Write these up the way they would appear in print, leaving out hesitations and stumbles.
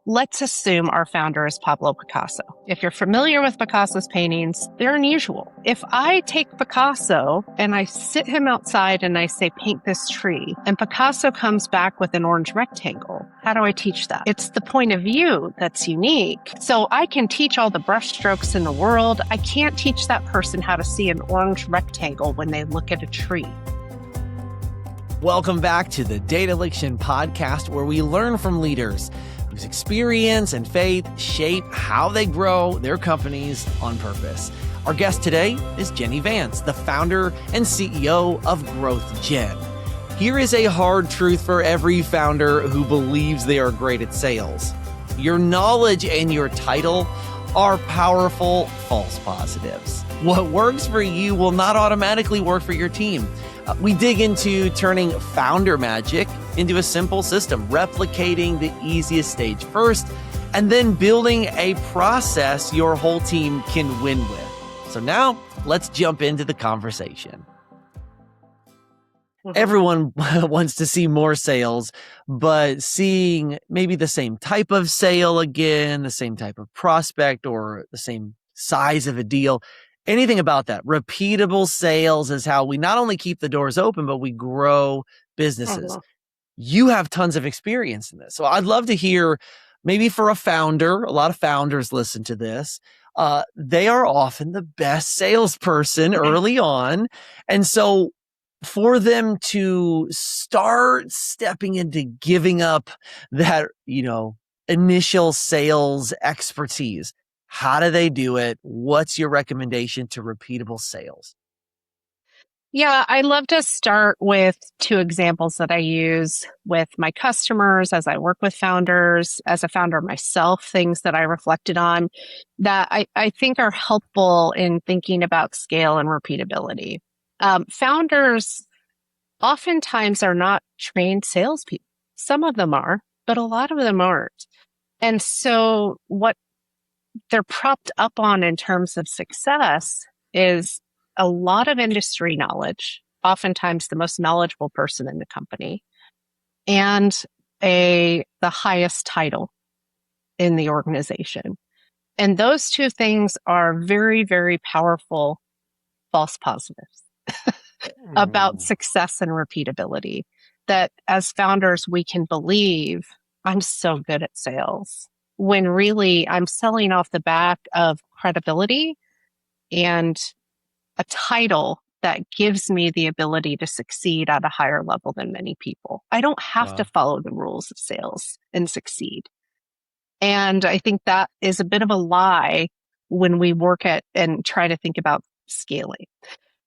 Let's assume our founder is Pablo Picasso. If you're familiar with Picasso's paintings, they're unusual. If I take Picasso and I sit him outside and I say, paint this tree, and Picasso comes back with an orange rectangle, how do I teach that? It's the point of view that's unique. So I can teach all the brush strokes in the world. I can't teach that person how to see an orange rectangle when they look at a tree. Welcome back to the Dataliction Podcast, where we learn from leaders whose experience and faith shape how they grow their companies on purpose. Our guest today is Jenny Vance, the founder and CEO of GrowthJen. Here is a hard truth for every founder who believes they are great at sales. Your knowledge and your title are powerful false positives. What works for you will not automatically work for your team. We dig into turning founder magic into a simple system, replicating the easiest stage first, and then building a process your whole team can win with. So now let's jump into the conversation. Everyone wants to see more sales, but seeing maybe the same type of sale again, the same type of prospect, or the same size of a deal, anything about that. Repeatable sales is how we not only keep the doors open, but we grow businesses. You have tons of experience in this. So I'd love to hear, maybe for a founder, a lot of founders listen to this. They are often the best salesperson early on. And so for them to start stepping into giving up that, initial sales expertise, how do they do it? What's your recommendation to repeatable sales? Yeah, I love to start with two examples that I use with my customers as I work with founders, as a founder myself, things that I reflected on that I think are helpful in thinking about scale and repeatability. Founders oftentimes are not trained salespeople. Some of them are, but a lot of them aren't. And so what they're propped up on in terms of success is a lot of industry knowledge, oftentimes the most knowledgeable person in the company, and the highest title in the organization. And those two things are very, very powerful false positives about success and repeatability, that as founders, we can believe, I'm so good at sales, when really I'm selling off the back of credibility and a title that gives me the ability to succeed at a higher level than many people. I don't have to follow the rules of sales and succeed. And I think that is a bit of a lie when we work at and try to think about scaling.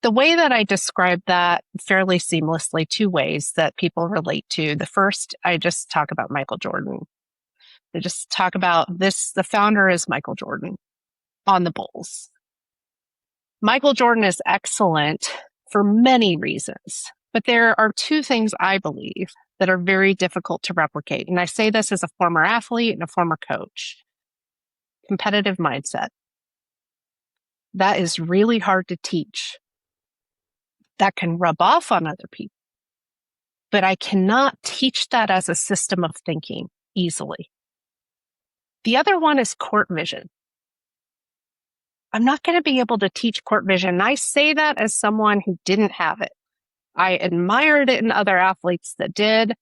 The way that I describe that fairly seamlessly, two ways that people relate to. The first, I just talk about Michael Jordan. I just talk about this, the founder is Michael Jordan on the Bulls. Michael Jordan is excellent for many reasons, but there are two things I believe that are very difficult to replicate. And I say this as a former athlete and a former coach. Competitive mindset. That is really hard to teach. That can rub off on other people. But I cannot teach that as a system of thinking easily. The other one is court vision. I'm not going to be able to teach court vision. And I say that as someone who didn't have it. I admired it in other athletes that did.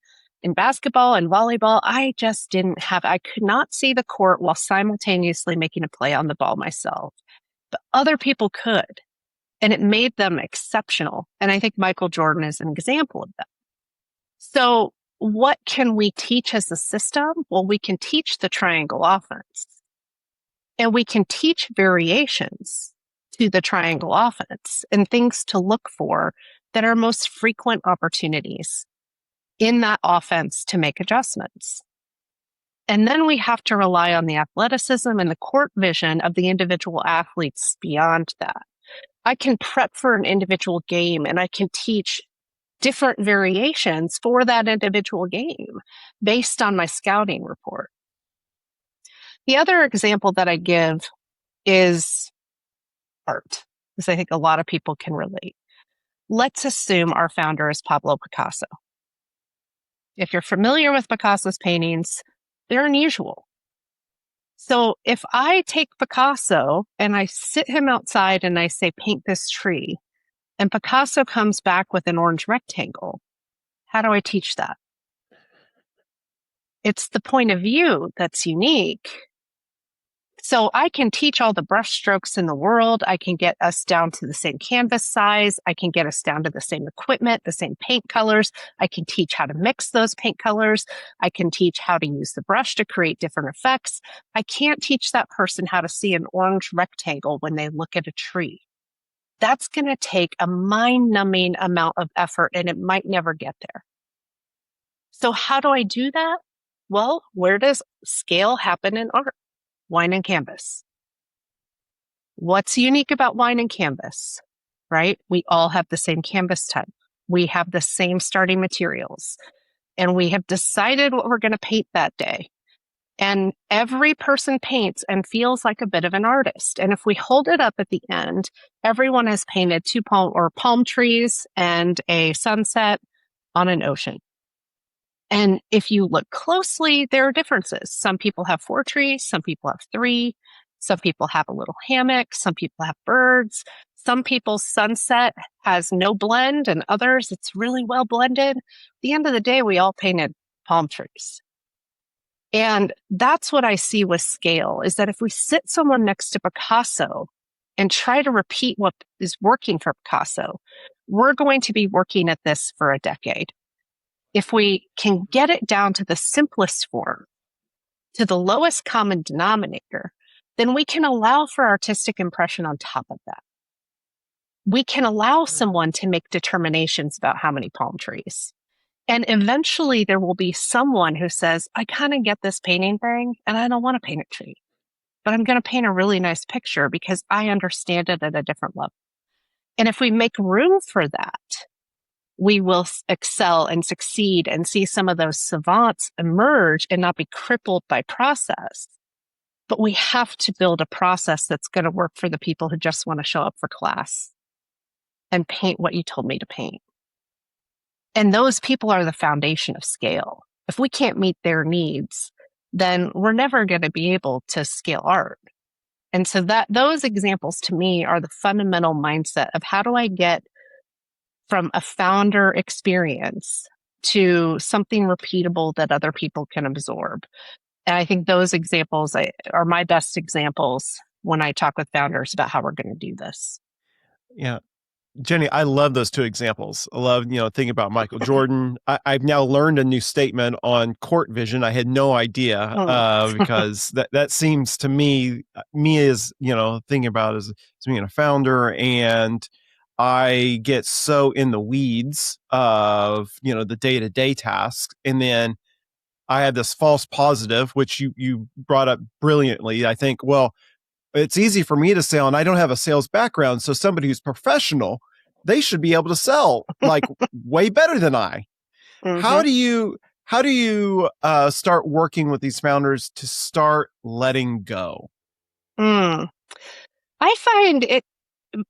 In basketball and volleyball, I just didn't have, I could not see the court while simultaneously making a play on the ball myself. But other people could. And it made them exceptional. And I think Michael Jordan is an example of that. So what can we teach as a system? Well, we can teach the triangle offense. And we can teach variations to the triangle offense and things to look for that are most frequent opportunities in that offense to make adjustments. And then we have to rely on the athleticism and the court vision of the individual athletes beyond that. I can prep for an individual game and I can teach different variations for that individual game based on my scouting report. The other example that I give is art, because I think a lot of people can relate. Let's assume our founder is Pablo Picasso. If you're familiar with Picasso's paintings, they're unusual. So if I take Picasso and I sit him outside and I say, paint this tree, and Picasso comes back with an orange rectangle, how do I teach that? It's the point of view that's unique. So I can teach all the brush strokes in the world. I can get us down to the same canvas size. I can get us down to the same equipment, the same paint colors. I can teach how to mix those paint colors. I can teach how to use the brush to create different effects. I can't teach that person how to see an orange rectangle when they look at a tree. That's going to take a mind-numbing amount of effort, and it might never get there. So how do I do that? Well, where does scale happen in art? Wine and canvas. What's unique about wine and canvas, right? We all have the same canvas type. We have the same starting materials, and we have decided what we're going to paint that day. And every person paints and feels like a bit of an artist. And if we hold it up at the end, everyone has painted two palm trees and a sunset on an ocean. And if you look closely, there are differences. Some people have 4 trees, some people have 3, some people have a little hammock, some people have birds, some people's sunset has no blend, and others it's really well blended. At the end of the day, we all painted palm trees. And that's what I see with scale, is that if we sit someone next to Picasso and try to repeat what is working for Picasso, we're going to be working at this for a decade. If we can get it down to the simplest form, to the lowest common denominator, then we can allow for artistic impression on top of that. We can allow someone to make determinations about how many palm trees. And eventually there will be someone who says, I kind of get this painting thing and I don't want to paint a tree, but I'm going to paint a really nice picture because I understand it at a different level. And if we make room for that, we will excel and succeed and see some of those savants emerge and not be crippled by process. But we have to build a process that's going to work for the people who just want to show up for class and paint what you told me to paint. And those people are the foundation of scale. If we can't meet their needs, then we're never going to be able to scale art. And so those examples to me are the fundamental mindset of how do I get from a founder experience to something repeatable that other people can absorb. And I think those examples are my best examples when I talk with founders about how we're going to do this. Yeah. Jenny, I love those 2 examples. I love, thinking about Michael Jordan. I've now learned a new statement on court vision. I had no idea because that seems to me as, thinking about as being a founder, and I get so in the weeds of, the day-to-day tasks. And then I had this false positive, which you brought up brilliantly. I think, well, it's easy for me to sell and I don't have a sales background. So somebody who's professional, they should be able to sell like way better than I. Mm-hmm. How do you start working with these founders to start letting go? I find it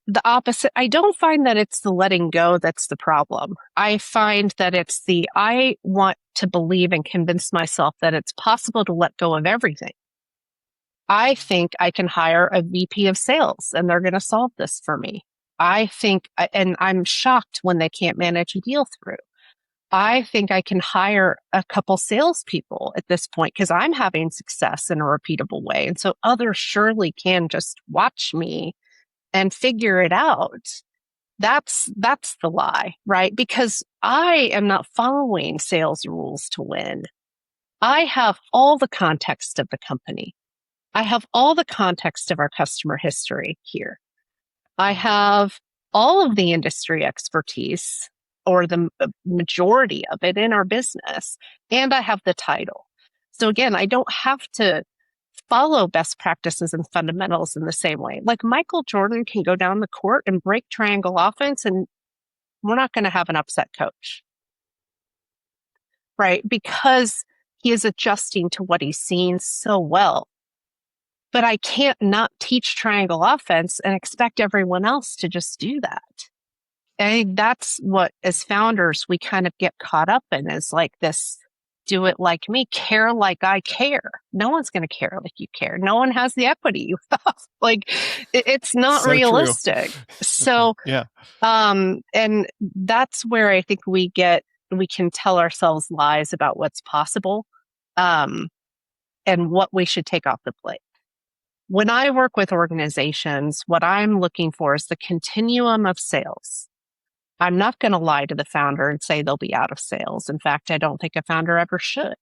the opposite. I don't find that it's the letting go that's the problem. I find that it's I want to believe and convince myself that it's possible to let go of everything. I think I can hire a VP of sales and they're going to solve this for me. I think, and I'm shocked when they can't manage a deal through. I think I can hire a couple salespeople at this point because I'm having success in a repeatable way. And so others surely can just watch me and figure it out. That's the lie, right? Because I am not following sales rules to win. I have all the context of the company. I have all the context of our customer history here. I have all of the industry expertise, or the majority of it, in our business, and I have the title. So again, I don't have to follow best practices and fundamentals in the same way. Like Michael Jordan can go down the court and break triangle offense, and we're not going to have an upset coach, right? Because he is adjusting to what he's seen so well. But I can't not teach triangle offense and expect everyone else to just do that. And I think that's what, as founders, we kind of get caught up in, is like this do it like me, care like I care. No one's going to care like you care. No one has the equity you have. Like it's not So true. realistic. So, Yeah. and that's where I think we can tell ourselves lies about what's possible, and what we should take off the plate. When I work with organizations, what I'm looking for is the continuum of sales. I'm not going to lie to the founder and say they'll be out of sales. In fact, I don't think a founder ever should.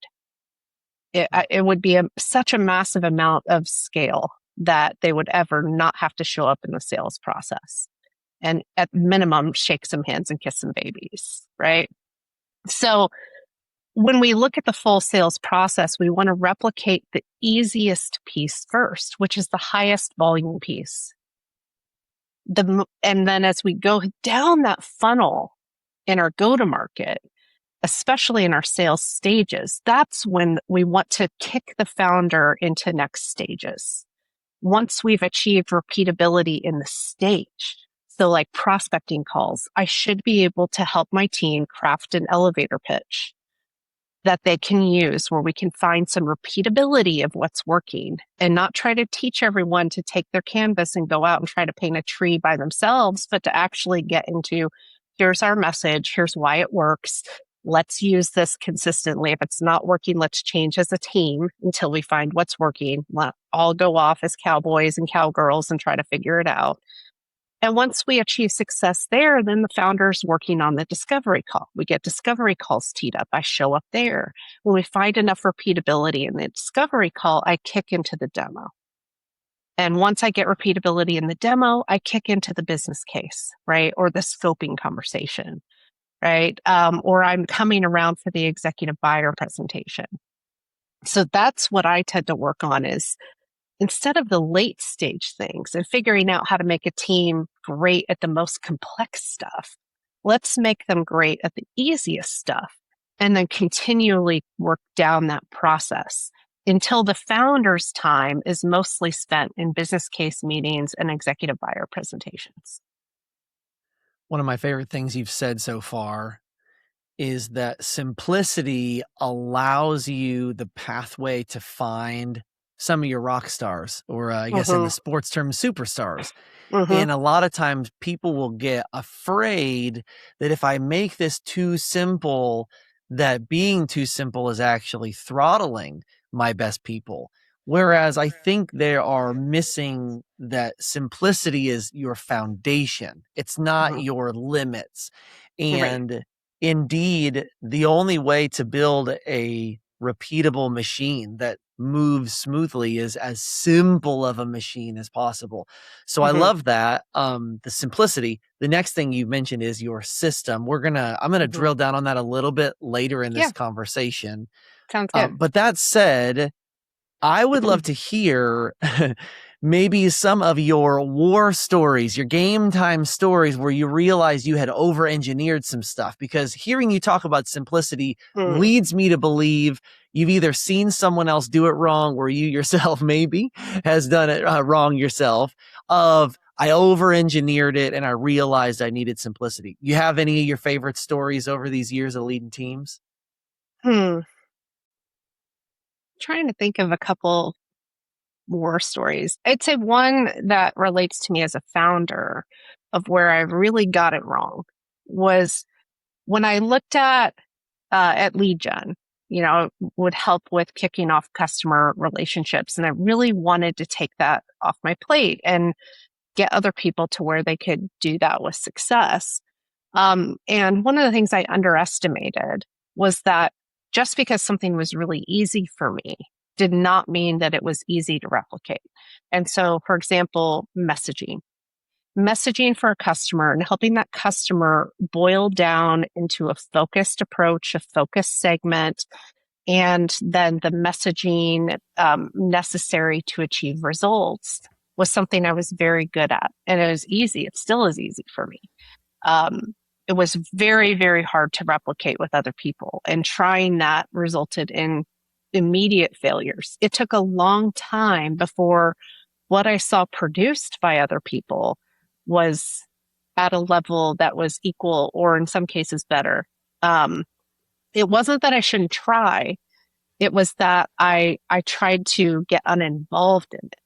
It would be such a massive amount of scale that they would ever not have to show up in the sales process. And at minimum, shake some hands and kiss some babies, right? So when we look at the full sales process, we want to replicate the easiest piece first, which is the highest volume piece. And then as we go down that funnel in our go-to-market, especially in our sales stages, that's when we want to kick the founder into next stages. Once we've achieved repeatability in the stage, so like prospecting calls, I should be able to help my team craft an elevator pitch that they can use where we can find some repeatability of what's working and not try to teach everyone to take their canvas and go out and try to paint a tree by themselves, but to actually get into, here's our message, here's why it works. Let's use this consistently. If it's not working, let's change as a team until we find what's working. Let all go off as cowboys and cowgirls and try to figure it out. And once we achieve success there, then the founder's working on the discovery call. We get discovery calls teed up. I show up there. When we find enough repeatability in the discovery call, I kick into the demo. And once I get repeatability in the demo, I kick into the business case, right? Or the scoping conversation, right? Or I'm coming around for the executive buyer presentation. So that's what I tend to work on is instead of the late stage things and figuring out how to make a team great at the most complex stuff, let's make them great at the easiest stuff and then continually work down that process until the founder's time is mostly spent in business case meetings and executive buyer presentations. One of my favorite things you've said so far is that simplicity allows you the pathway to find some of your rock stars, or I guess in the sports term, superstars. And a lot of times people will get afraid that if I make this too simple, that being too simple is actually throttling my best people. Whereas I think they are missing that simplicity is your foundation. It's not your limits. And indeed, the only way to build a repeatable machine that moves smoothly is as simple of a machine as possible. So I love that. The simplicity. The next thing you mentioned is your system. I'm gonna drill down on that a little bit later in this conversation. Sounds good. But that said, I would love to hear maybe some of your war stories, your game time stories where you realized you had over-engineered some stuff, because hearing you talk about simplicity leads me to believe you've either seen someone else do it wrong or you yourself maybe has done it wrong yourself of I over-engineered it and I realized I needed simplicity. You have any of your favorite stories over these years of leading teams? Trying to think of a couple war stories. I'd say one that relates to me as a founder of where I really got it wrong was when I looked at lead gen, would help with kicking off customer relationships. And I really wanted to take that off my plate and get other people to where they could do that with success. And one of the things I underestimated was that just because something was really easy for me did not mean that it was easy to replicate. And so, for example, messaging for a customer and helping that customer boil down into a focused approach, a focused segment, and then the messaging necessary to achieve results was something I was very good at. And it was easy. It still is easy for me. It was very, very hard to replicate with other people. And trying that resulted in immediate failures. It took a long time before what I saw produced by other people was at a level that was equal or in some cases better. it wasn't that I shouldn't try. It was that I tried to get uninvolved in it.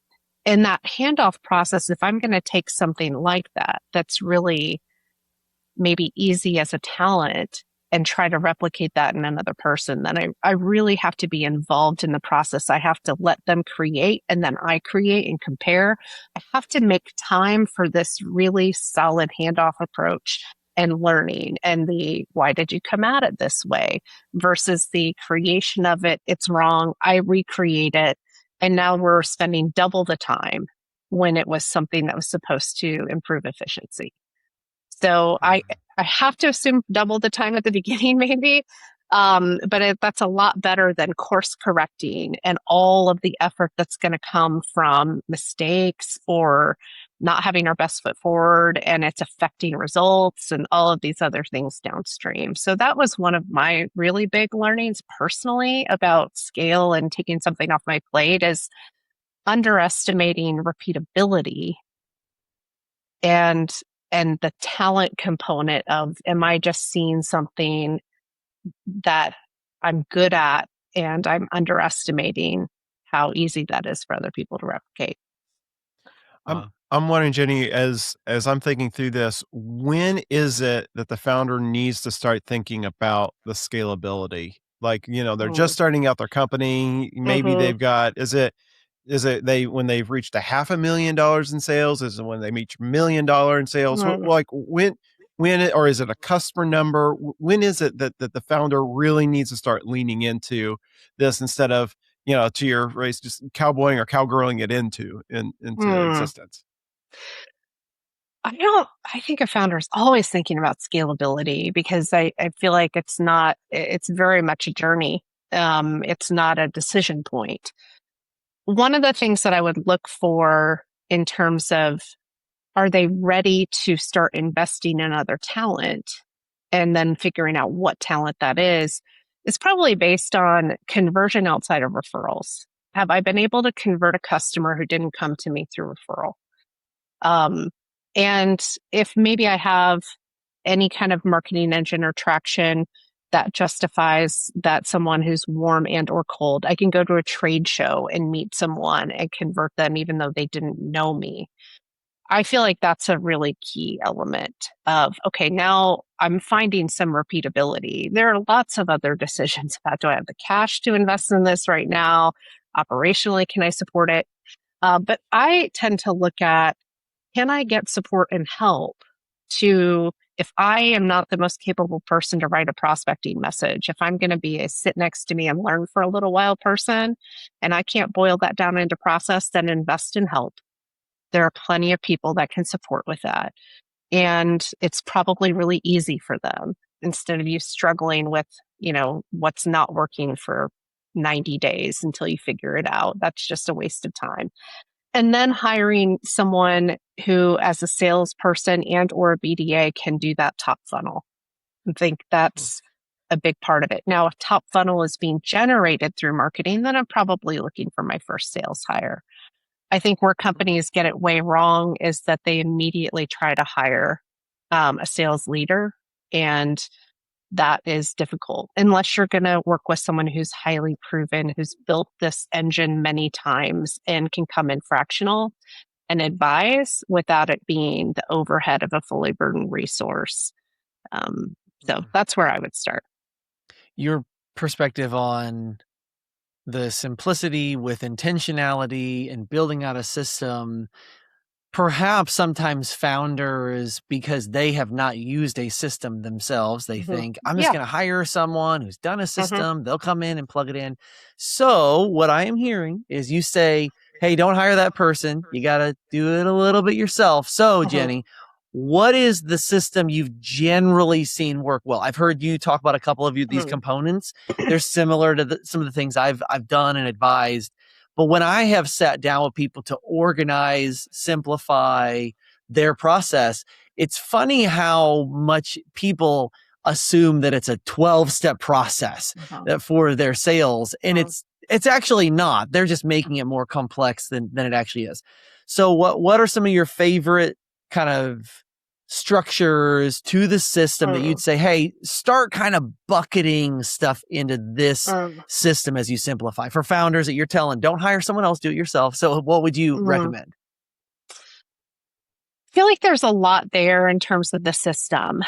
In that handoff process, if I'm going to take something like that, that's really maybe easy as a talent and try to replicate that in another person, then I really have to be involved in the process. I have to let them create and then I create and compare. I have to make time for this really solid handoff approach and learning and the why did you come at it this way versus the creation of it. It's wrong. I recreate it. And now we're spending double the time when it was something that was supposed to improve efficiency. So I have to assume double the time at the beginning, maybe. But that's a lot better than course correcting and all of the effort that's going to come from mistakes or not having our best foot forward and it's affecting results and all of these other things downstream. So that was one of my really big learnings personally about scale and taking something off my plate is underestimating repeatability and the talent component of, am I just seeing something that I'm good at and I'm underestimating how easy that is for other people to replicate? I'm wondering, Jenny, as I'm thinking through this, when is it that the founder needs to start thinking about the scalability? Like, they're just starting out their company. Maybe they've got, is it when they've reached $500,000 in sales? Is it when they reach $1 million in sales? Like or is it a customer number? When is it that the founder really needs to start leaning into this instead of, to your race, just cowboying or cowgirling it into existence? I think a founder is always thinking about scalability because I feel like it's very much a journey. It's not a decision point. One of the things that I would look for in terms of, are they ready to start investing in other talent and then figuring out what talent that is probably based on conversion outside of referrals. Have I been able to convert a customer who didn't come to me through referral? And if maybe I have any kind of marketing engine or traction that justifies that someone who's warm and or cold, I can go to a trade show and meet someone and convert them even though they didn't know me. I feel like that's a really key element of, okay, now I'm finding some repeatability. There are lots of other decisions about, do I have the cash to invest in this right now? Operationally, can I support it? But I tend to look at, can I get support and help to, if I am not the most capable person to write a prospecting message, if I'm going to be a sit next to me and learn for a little while person, and I can't boil that down into process, then invest in help. There are plenty of people that can support with that. And it's probably really easy for them instead of you struggling with, what's not working for 90 days until you figure it out. That's just a waste of time. And then hiring someone who, as a salesperson and or a BDA, can do that top funnel. I think that's a big part of it. Now, if top funnel is being generated through marketing, then I'm probably looking for my first sales hire. I think where companies get it way wrong is that they immediately try to hire a sales leader, and that is difficult unless you're going to work with someone who's highly proven, who's built this engine many times and can come in fractional and advise without it being the overhead of a fully burdened resource. So that's where I would start. Your perspective on the simplicity with intentionality and building out a system. Perhaps sometimes founders, because they have not used a system themselves, they think, I'm just going to hire someone who's done a system. They'll come in and plug it in. So what I am hearing is you say, hey, don't hire that person. You got to do it a little bit yourself. So Jenny, what is the system you've generally seen work well? I've heard you talk about a couple of these components. They're similar to some of the things I've done and advised. But when I have sat down with people to organize, simplify their process, it's funny how much people assume that it's a 12-step process for their sales. And it's actually not. They're just making it more complex than it actually is. So what are some of your favorite kind of structures to the system that you'd say, hey, start kind of bucketing stuff into this system as you simplify for founders that you're telling, don't hire someone else, do it yourself. So what would you recommend? I feel like there's a lot there in terms of the system.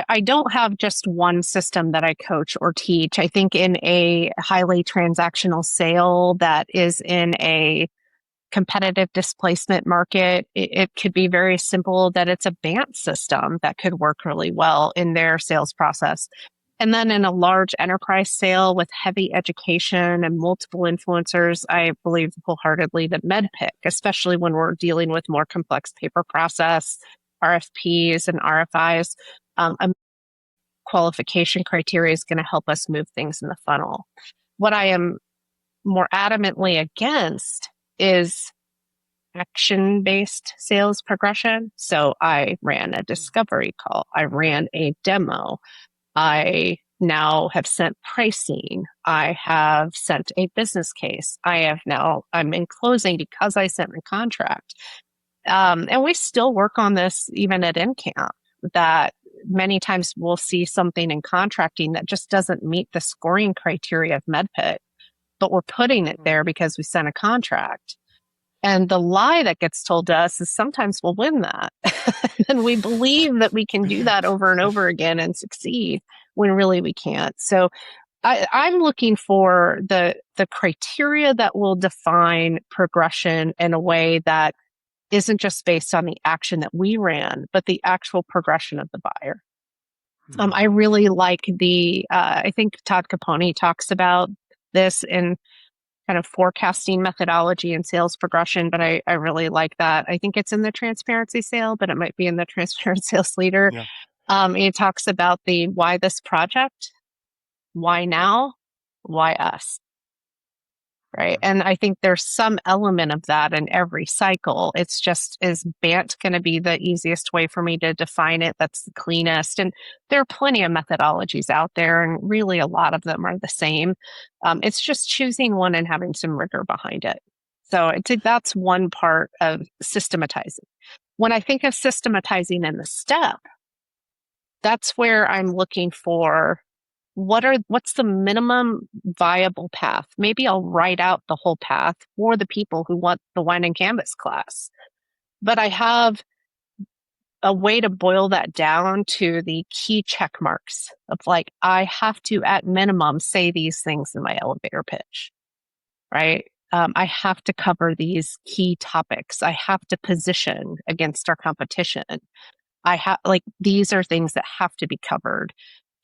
I don't have just one system that I coach or teach. I think in a highly transactional sale that is in a competitive displacement market, it could be very simple that it's a BANT system that could work really well in their sales process. And then in a large enterprise sale with heavy education and multiple influencers, I believe wholeheartedly that MEDDPICC, especially when we're dealing with more complex paper process, RFPs and RFIs, a qualification criteria is going to help us move things in the funnel. What I am more adamantly against is action-based sales progression. So I ran a discovery call. I ran a demo. I now have sent pricing. I have sent a business case. I'm in closing because I sent a contract. And we still work on this even at NCAMP, that many times we'll see something in contracting that just doesn't meet the scoring criteria of MEDDPICC, but we're putting it there because we sent a contract. And the lie that gets told to us is sometimes we'll win that. And we believe that we can do that over and over again and succeed when really we can't. So I'm looking for the criteria that will define progression in a way that isn't just based on the action that we ran, but the actual progression of the buyer. I really like I think Todd Capone talks about this in kind of forecasting methodology and sales progression, but I really like that. I think it's in the transparency sale, but it might be in the transparent sales leader. Yeah. He talks about the why this project, why now, why us, right? And I think there's some element of that in every cycle. It's just, is BANT going to be the easiest way for me to define it? That's the cleanest. And there are plenty of methodologies out there, and really a lot of them are the same. It's just choosing one and having some rigor behind it. So I think that's one part of systematizing. When I think of systematizing in the step, that's where I'm looking for what's the minimum viable path? Maybe I'll write out the whole path for the people who want the wine and canvas class, but I have a way to boil that down to the key check marks of like, I have to at minimum say these things in my elevator pitch, right? I have to cover these key topics. I have to position against our competition. These are things that have to be covered.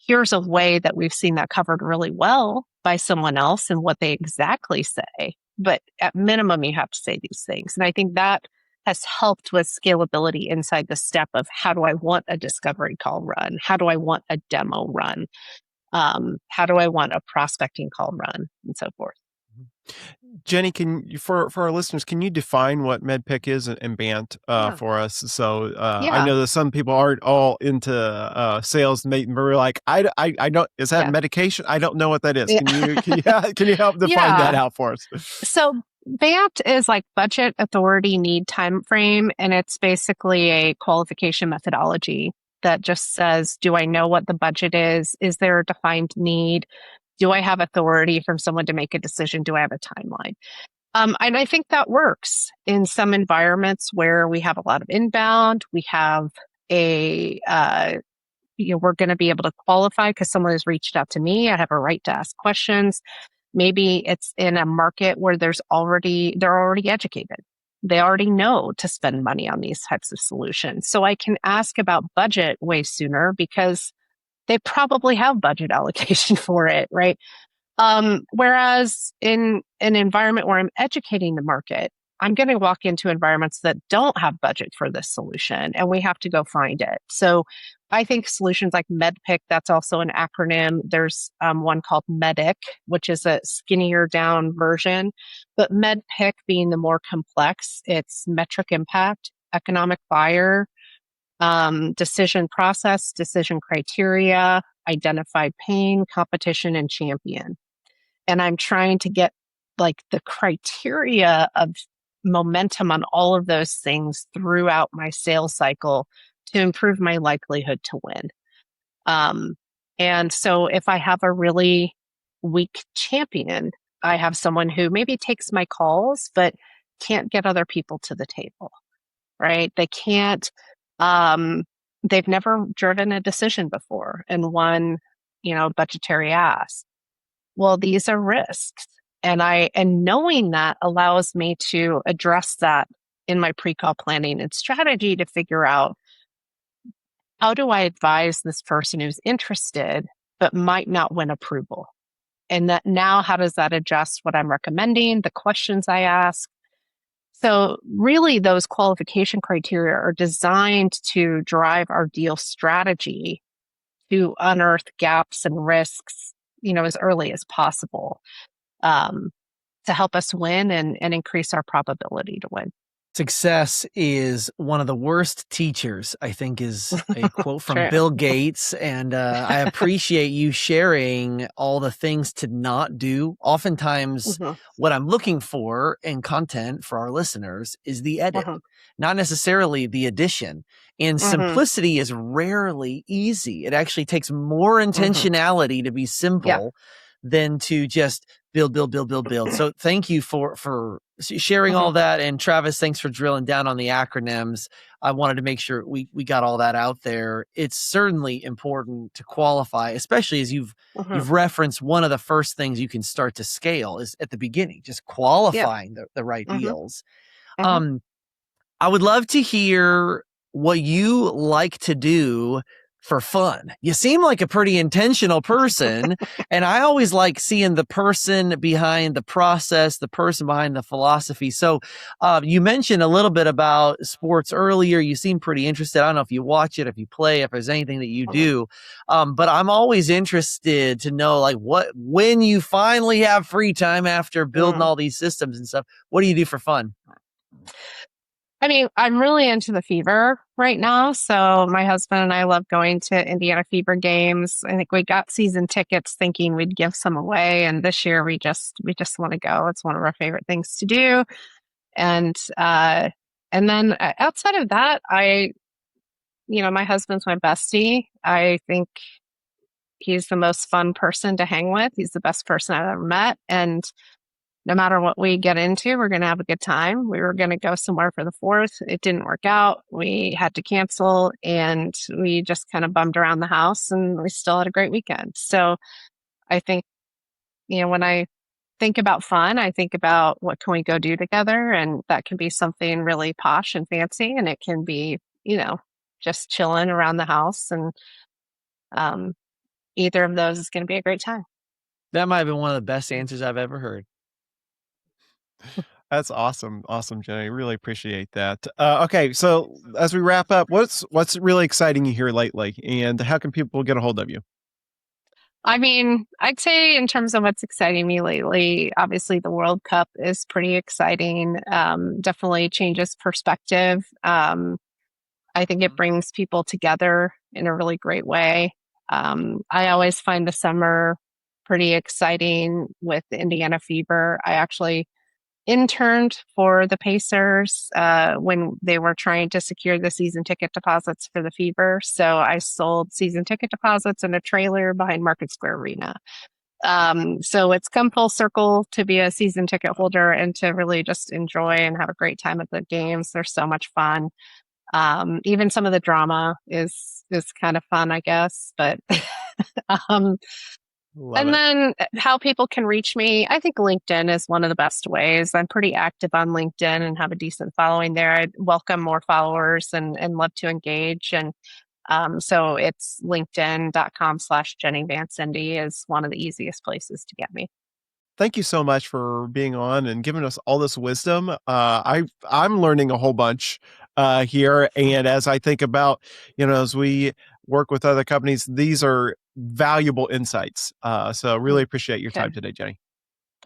Here's a way that we've seen that covered really well by someone else and what they exactly say. But at minimum, you have to say these things. And I think that has helped with scalability inside the step of how do I want a discovery call run? How do I want a demo run? How do I want a prospecting call run? And so forth. Jenny, for our listeners, can you define what MEDDPICC is and BANT for us? So I know that some people aren't all into sales, and we're like, I don't. Is that medication? I don't know what that is. Can you help define that out for us? So BANT is like budget, authority, need, time frame, and it's basically a qualification methodology that just says, do I know what the budget is? Is there a defined need? Do I have authority from someone to make a decision? Do I have a timeline? And I think that works in some environments where we have a lot of inbound. We have we're going to be able to qualify because someone has reached out to me. I have a right to ask questions. Maybe it's in a market where they're already educated. They already know to spend money on these types of solutions. So I can ask about budget way sooner because they probably have budget allocation for it, right? Whereas in an environment where I'm educating the market, I'm going to walk into environments that don't have budget for this solution, and we have to go find it. So I think solutions like MEDDPICC, that's also an acronym. There's one called MEDDPICC, which is a skinnier down version, but MEDDPICC being the more complex, it's metric impact, economic buyer, decision process, decision criteria, identified pain, competition, and champion. And I'm trying to get like the criteria of momentum on all of those things throughout my sales cycle to improve my likelihood to win. And so if I have a really weak champion, I have someone who maybe takes my calls, but can't get other people to the table, right? They can't, they've never driven a decision before and won, budgetary ask. Well, these are risks. And knowing that allows me to address that in my pre-call planning and strategy to figure out, how do I advise this person who's interested but might not win approval? And that now, how does that adjust what I'm recommending, the questions I ask? So really, those qualification criteria are designed to drive our deal strategy to unearth gaps and risks, as early as possible, to help us win and increase our probability to win. Success is one of the worst teachers, I think, is a quote from True. Bill Gates. And I appreciate you sharing all the things to not do. Oftentimes, what I'm looking for in content for our listeners is the edit, not necessarily the addition. And simplicity is rarely easy. It actually takes more intentionality to be simple than to just build. So thank you for sharing all that. And Travis, thanks for drilling down on the acronyms. I wanted to make sure we got all that out there. It's certainly important to qualify, especially as you've referenced one of the first things you can start to scale is at the beginning, just qualifying the right deals. I would love to hear what you like to do for fun. You seem like a pretty intentional person, and I always like seeing the person behind the process, the person behind the philosophy. So you mentioned a little bit about sports earlier. You seem pretty interested. I don't know if you watch it, if you play, if there's anything that you do, but I'm always interested to know when you finally have free time after building all these systems and stuff, what do you do for fun? I mean, I'm really into the Fever right now. So my husband and I love going to Indiana Fever games. I think we got season tickets thinking we'd give some away. And this year we just want to go. It's one of our favorite things to do. And then outside of that, my husband's my bestie. I think he's the most fun person to hang with. He's the best person I've ever met. And no matter what we get into, we're going to have a good time. We were going to go somewhere for the 4th. It didn't work out. We had to cancel and we just kind of bummed around the house and we still had a great weekend. So I think, when I think about fun, I think about what can we go do together? And that can be something really posh and fancy. And it can be, just chilling around the house. And either of those is going to be a great time. That might have been one of the best answers I've ever heard. That's awesome. Awesome, Jenny. Really appreciate that. Okay. So as we wrap up, what's really exciting you here lately, and how can people get a hold of you? I mean, I'd say in terms of what's exciting me lately, obviously the World Cup is pretty exciting. Definitely changes perspective. I think it brings people together in a really great way. I always find the summer pretty exciting with the Indiana Fever. I actually interned for the Pacers when they were trying to secure the season ticket deposits for the Fever. So I sold season ticket deposits in a trailer behind Market Square Arena. So it's come full circle to be a season ticket holder and to really just enjoy and have a great time at the games. They're so much fun. Even some of the drama is kind of fun, I guess. But then how people can reach me, I think LinkedIn is one of the best ways. I'm pretty active on LinkedIn and have a decent following there. I welcome more followers and love to engage. And so it's linkedin.com/Jenny Vance Indy is one of the easiest places to get me. Thank you so much for being on and giving us all this wisdom. I'm learning a whole bunch here. And as I think about, as we work with other companies, these are valuable insights. So really appreciate your time today, Jenny.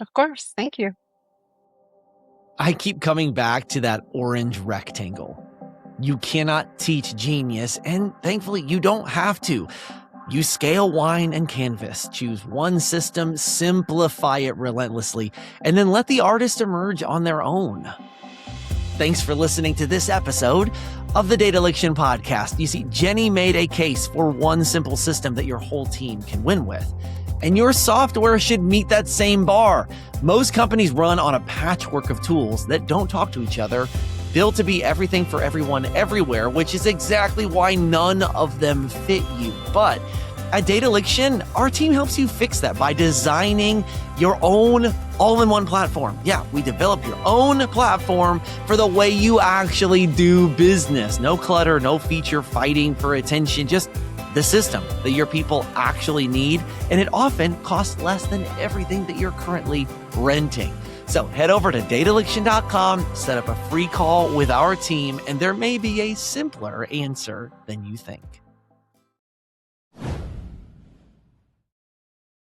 Of course. Thank you. I keep coming back to that orange rectangle. You cannot teach genius, and thankfully you don't have to. You scale wine and canvas, choose one system, simplify it relentlessly, and then let the artist emerge on their own. Thanks for listening to this episode of the Dataliction Podcast. You see, Jenny made a case for one simple system that your whole team can win with. And your software should meet that same bar. Most companies run on a patchwork of tools that don't talk to each other, built to be everything for everyone everywhere, which is exactly why none of them fit you. But at Dataliction, our team helps you fix that by designing your own all-in-one platform. Yeah, we develop your own platform for the way you actually do business. No clutter, no feature fighting for attention, just the system that your people actually need. And it often costs less than everything that you're currently renting. So head over to Dataliction.com, set up a free call with our team, and there may be a simpler answer than you think.